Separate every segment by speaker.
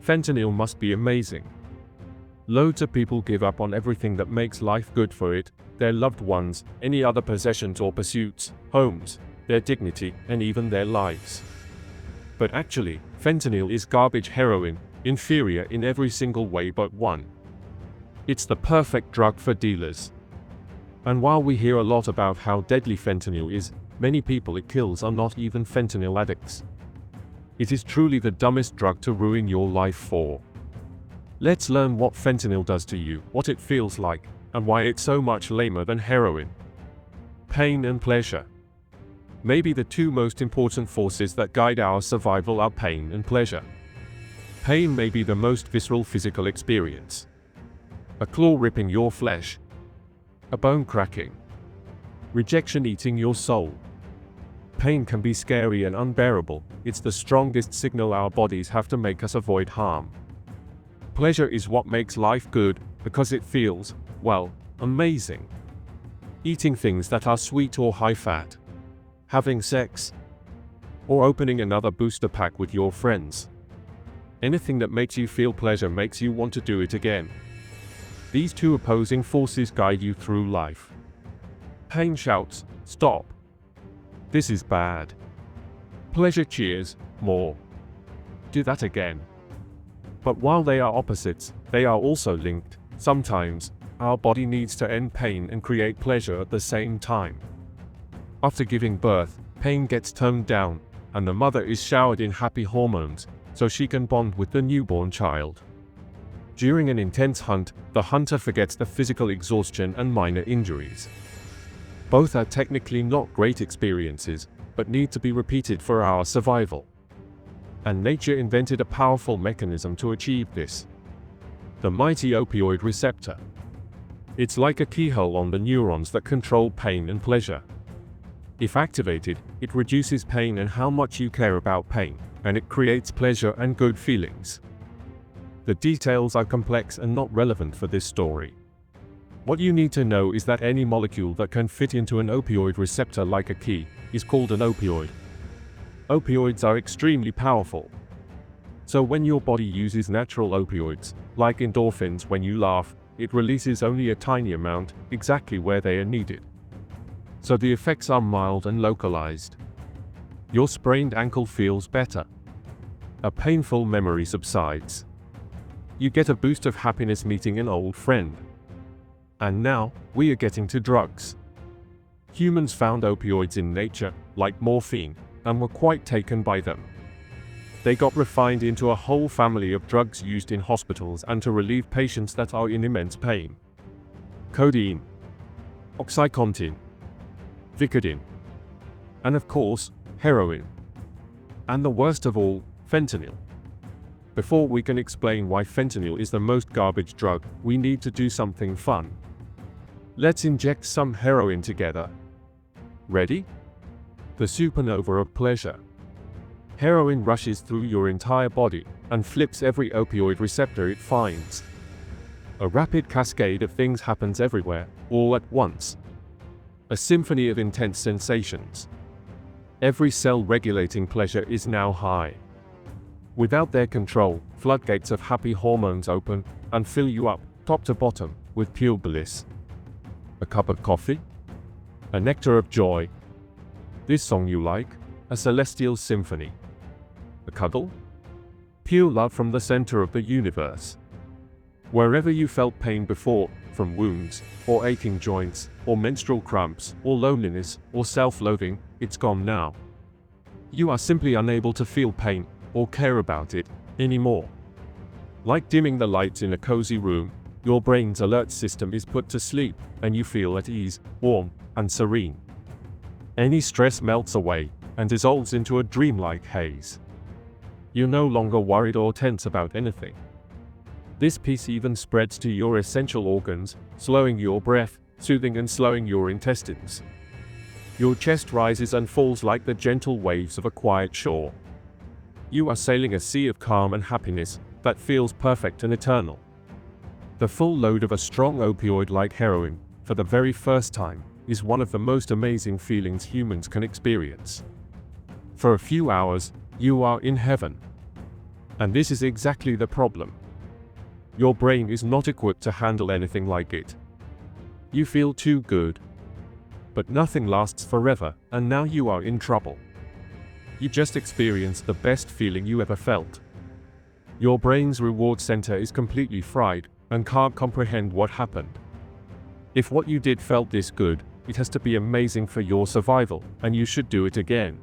Speaker 1: Fentanyl must be amazing. Loads of people give up on everything that makes life good for it, their loved ones, any other possessions or pursuits, homes, their dignity, and even their lives. But actually, fentanyl is garbage heroin, inferior in every single way but one. It's the perfect drug for dealers. And while we hear a lot about how deadly fentanyl is, many people it kills are not even fentanyl addicts. It is truly the dumbest drug to ruin your life for. Let's learn what fentanyl does to you, what it feels like, and why it's so much lamer than heroin. Pain and pleasure. Maybe the two most important forces that guide our survival are pain and pleasure. Pain may be the most visceral physical experience. A claw ripping your flesh. A bone cracking. Rejection eating your soul. Pain can be scary and unbearable. It's the strongest signal our bodies have to make us avoid harm. Pleasure is what makes life good, because it feels, well, amazing. Eating things that are sweet or high fat. Having sex. Or opening another booster pack with your friends. Anything that makes you feel pleasure makes you want to do it again. These two opposing forces guide you through life. Pain shouts, stop. This is bad. Pleasure cheers, more. Do that again. But while they are opposites, they are also linked. Sometimes, our body needs to end pain and create pleasure at the same time. After giving birth, pain gets toned down, and the mother is showered in happy hormones, so she can bond with the newborn child. During an intense hunt, the hunter forgets the physical exhaustion and minor injuries. Both are technically not great experiences, but need to be repeated for our survival. And nature invented a powerful mechanism to achieve this. The mighty opioid receptor. It's like a keyhole on the neurons that control pain and pleasure. If activated, it reduces pain and how much you care about pain, and it creates pleasure and good feelings. The details are complex and not relevant for this story. What you need to know is that any molecule that can fit into an opioid receptor like a key is called an opioid. Opioids are extremely powerful. So when your body uses natural opioids, like endorphins when you laugh, it releases only a tiny amount, exactly where they are needed. So the effects are mild and localized. Your sprained ankle feels better. A painful memory subsides. You get a boost of happiness meeting an old friend. And now, we are getting to drugs. Humans found opioids in nature, like morphine, and were quite taken by them. They got refined into a whole family of drugs used in hospitals and to relieve patients that are in immense pain. Codeine, OxyContin, Vicodin, and of course, heroin. And the worst of all, fentanyl. Before we can explain why fentanyl is the most garbage drug, we need to do something fun. Let's inject some heroin together. Ready? The supernova of pleasure. Heroin rushes through your entire body and flips every opioid receptor it finds. A rapid cascade of things happens everywhere, all at once. A symphony of intense sensations. Every cell regulating pleasure is now high. Without their control, floodgates of happy hormones open and fill you up, top to bottom, with pure bliss. A cup of coffee? A nectar of joy. This song you like? A celestial symphony. A cuddle? Pure love from the center of the universe. Wherever you felt pain before, from wounds, or aching joints, or menstrual cramps, or loneliness, or self-loathing, it's gone now. You are simply unable to feel pain, or care about it, anymore. Like dimming the lights in a cozy room, your brain's alert system is put to sleep, and you feel at ease, warm, and serene. Any stress melts away, and dissolves into a dreamlike haze. You're no longer worried or tense about anything. This peace even spreads to your essential organs, slowing your breath, soothing and slowing your intestines. Your chest rises and falls like the gentle waves of a quiet shore. You are sailing a sea of calm and happiness that feels perfect and eternal. The full load of a strong opioid like heroin, for the very first time, is one of the most amazing feelings humans can experience. For a few hours, you are in heaven. And this is exactly the problem. Your brain is not equipped to handle anything like it. You feel too good. But nothing lasts forever, and now you are in trouble. You just experienced the best feeling you ever felt. Your brain's reward center is completely fried and can't comprehend what happened. If what you did felt this good, it has to be amazing for your survival, and you should do it again.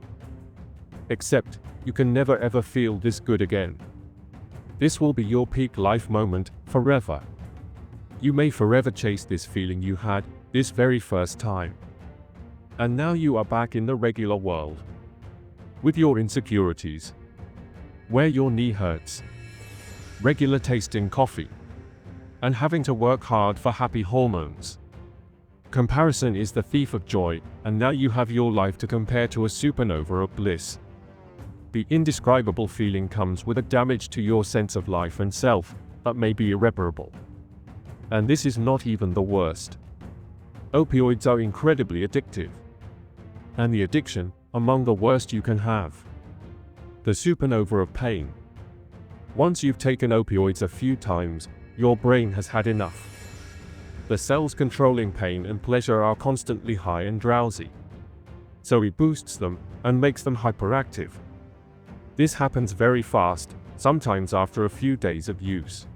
Speaker 1: Except, you can never ever feel this good again. This will be your peak life moment, forever. You may forever chase this feeling you had, this very first time. And now you are back in the regular world. With your insecurities. Where your knee hurts. Regular taste in coffee. And having to work hard for happy hormones. Comparison is the thief of joy, and now you have your life to compare to a supernova of bliss. The indescribable feeling comes with a damage to your sense of life and self that may be irreparable. And this is not even the worst. Opioids are incredibly addictive. And the addiction, among the worst you can have. The supernova of pain. Once you've taken opioids a few times, your brain has had enough. The cells controlling pain and pleasure are constantly high and drowsy. So it boosts them and makes them hyperactive. This happens very fast, sometimes after a few days of use.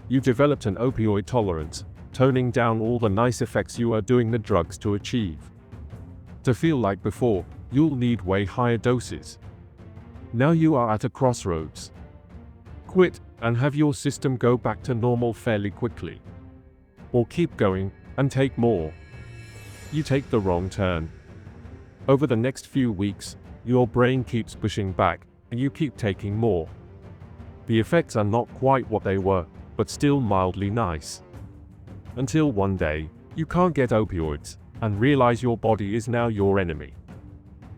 Speaker 1: You've developed an opioid tolerance, toning down all the nice effects you are doing the drugs to achieve. To feel like before, you'll need way higher doses. Now you are at a crossroads. Quit, and have your system go back to normal fairly quickly. Or keep going, and take more. You take the wrong turn. Over the next few weeks, your brain keeps pushing back, and you keep taking more. The effects are not quite what they were, but still mildly nice. Until one day, you can't get opioids, and realize your body is now your enemy.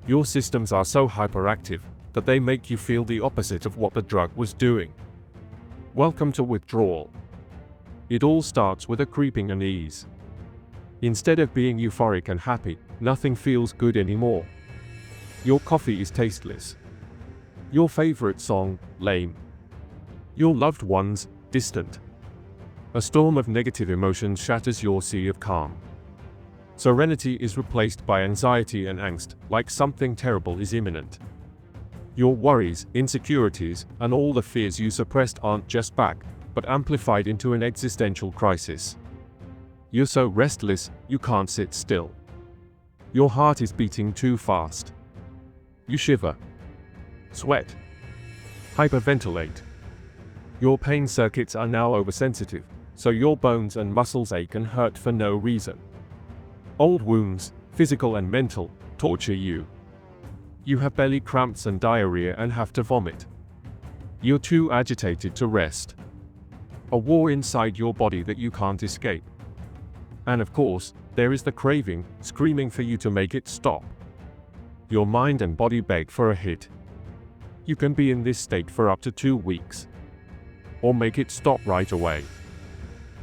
Speaker 1: Your systems are so hyperactive that they make you feel the opposite of what the drug was doing. Welcome to withdrawal. It all starts with a creeping unease. Instead of being euphoric and happy, nothing feels good anymore. Your coffee is tasteless. Your favorite song, lame. Your loved ones, distant. A storm of negative emotions shatters your sea of calm. Serenity is replaced by anxiety and angst, like something terrible is imminent. Your worries, insecurities, and all the fears you suppressed aren't just back, but amplified into an existential crisis. You're so restless, you can't sit still. Your heart is beating too fast. You shiver. Sweat. Hyperventilate. Your pain circuits are now oversensitive, so your bones and muscles ache and hurt for no reason. Old wounds, physical and mental, torture you. You have belly cramps and diarrhea and have to vomit. You're too agitated to rest. A war inside your body that you can't escape. And of course, there is the craving, screaming for you to make it stop. Your mind and body beg for a hit. You can be in this state for up to 2 weeks. Or make it stop right away.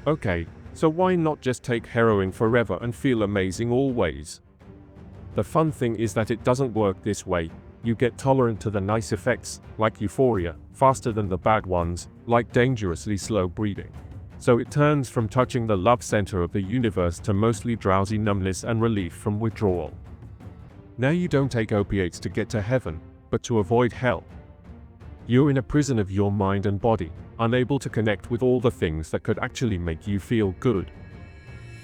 Speaker 1: Okay, so why not just take heroin forever and feel amazing always? The fun thing is that it doesn't work this way. You get tolerant to the nice effects, like euphoria, faster than the bad ones, like dangerously slow breathing. So it turns from touching the love center of the universe to mostly drowsy numbness and relief from withdrawal. Now you don't take opiates to get to heaven, but to avoid hell. You're in a prison of your mind and body, unable to connect with all the things that could actually make you feel good.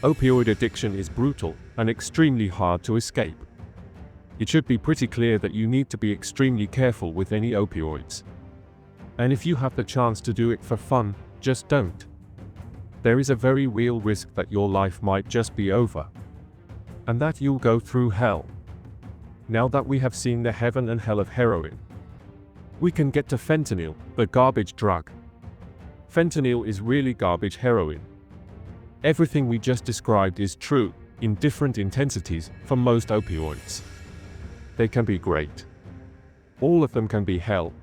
Speaker 1: Opioid addiction is brutal and extremely hard to escape. It should be pretty clear that you need to be extremely careful with any opioids. And if you have the chance to do it for fun, just don't. There is a very real risk that your life might just be over. And that you'll go through hell. Now that we have seen the heaven and hell of heroin, we can get to fentanyl, the garbage drug. Fentanyl is really garbage heroin. Everything we just described is true, in different intensities, for most opioids. They can be great. All of them can be hell.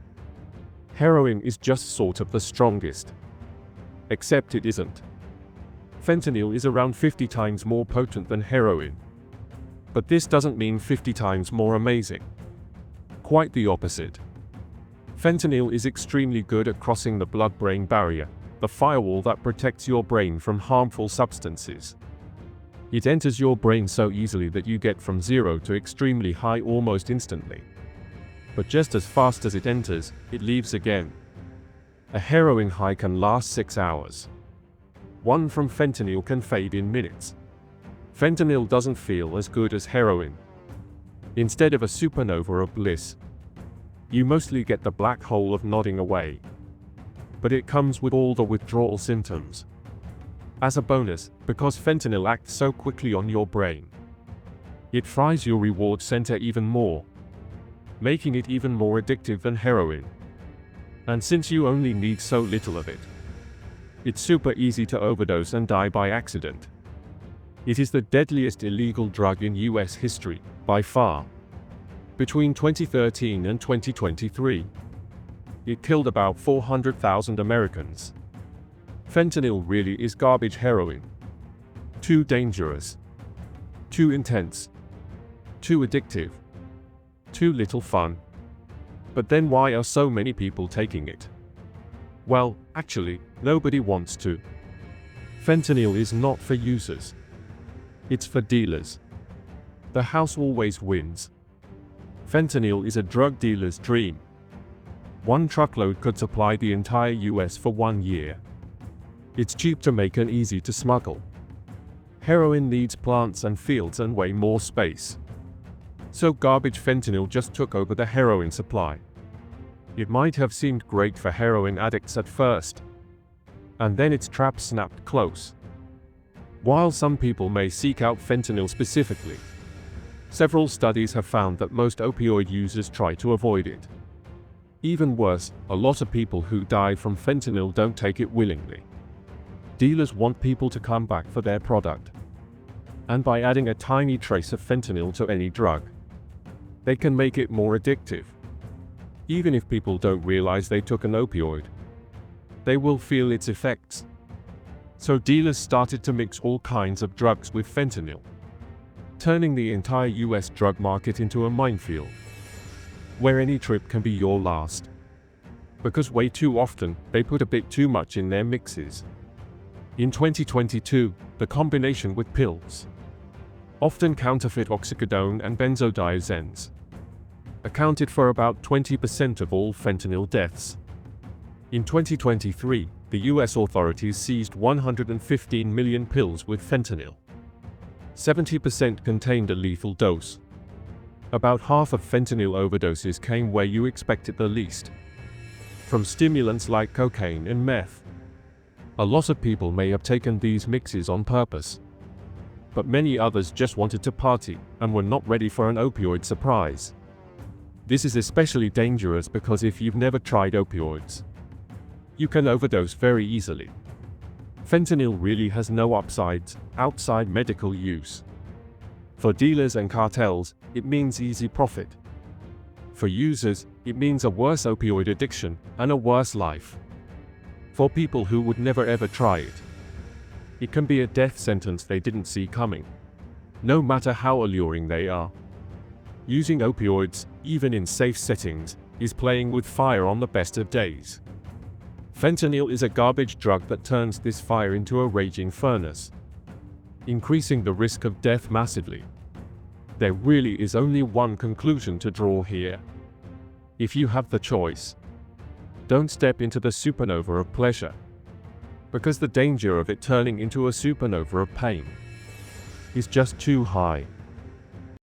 Speaker 1: Heroin is just sort of the strongest. Except it isn't. Fentanyl is around 50 times more potent than heroin. But this doesn't mean 50 times more amazing. Quite the opposite. Fentanyl is extremely good at crossing the blood-brain barrier, the firewall that protects your brain from harmful substances. It enters your brain so easily that you get from zero to extremely high almost instantly. But just as fast as it enters, it leaves again. A heroin high can last 6 hours. One from fentanyl can fade in minutes. Fentanyl doesn't feel as good as heroin. Instead of a supernova of bliss, you mostly get the black hole of nodding away. But it comes with all the withdrawal symptoms. As a bonus, because fentanyl acts so quickly on your brain, it fries your reward center even more, making it even more addictive than heroin. And since you only need so little of it, it's super easy to overdose and die by accident. It is the deadliest illegal drug in US history, by far. Between 2013 and 2023, it killed about 400,000 Americans. Fentanyl really is garbage heroin. Too dangerous. Too intense. Too addictive. Too little fun. But then why are so many people taking it? Well, actually, nobody wants to. Fentanyl is not for users. It's for dealers. The house always wins. Fentanyl is a drug dealer's dream. One truckload could supply the entire US for 1 year. It's cheap to make and easy to smuggle. Heroin needs plants and fields and way more space. So garbage fentanyl just took over the heroin supply. It might have seemed great for heroin addicts at first. And then its trap snapped close. While some people may seek out fentanyl specifically, several studies have found that most opioid users try to avoid it. Even worse, a lot of people who die from fentanyl don't take it willingly. Dealers want people to come back for their product. And by adding a tiny trace of fentanyl to any drug, they can make it more addictive. Even if people don't realize they took an opioid, they will feel its effects. So dealers started to mix all kinds of drugs with fentanyl, turning the entire US drug market into a minefield, where any trip can be your last. Because way too often, they put a bit too much in their mixes. In 2022, the combination with pills, often counterfeit oxycodone and benzodiazepines, accounted for about 20% of all fentanyl deaths. In 2023, the US authorities seized 115 million pills with fentanyl. 70% contained a lethal dose. About half of fentanyl overdoses came where you expect it the least, from stimulants like cocaine and meth. A lot of people may have taken these mixes on purpose, but many others just wanted to party and were not ready for an opioid surprise. This is especially dangerous because if you've never tried opioids, you can overdose very easily. Fentanyl really has no upsides outside medical use. For dealers and cartels, it means easy profit. For users, it means a worse opioid addiction and a worse life. For people who would never ever try it, it can be a death sentence they didn't see coming, no matter how alluring they are. Using opioids, even in safe settings, is playing with fire on the best of days. Fentanyl is a garbage drug that turns this fire into a raging furnace, increasing the risk of death massively. There really is only one conclusion to draw here. If you have the choice, don't step into the supernova of pleasure, because the danger of it turning into a supernova of pain is just too high.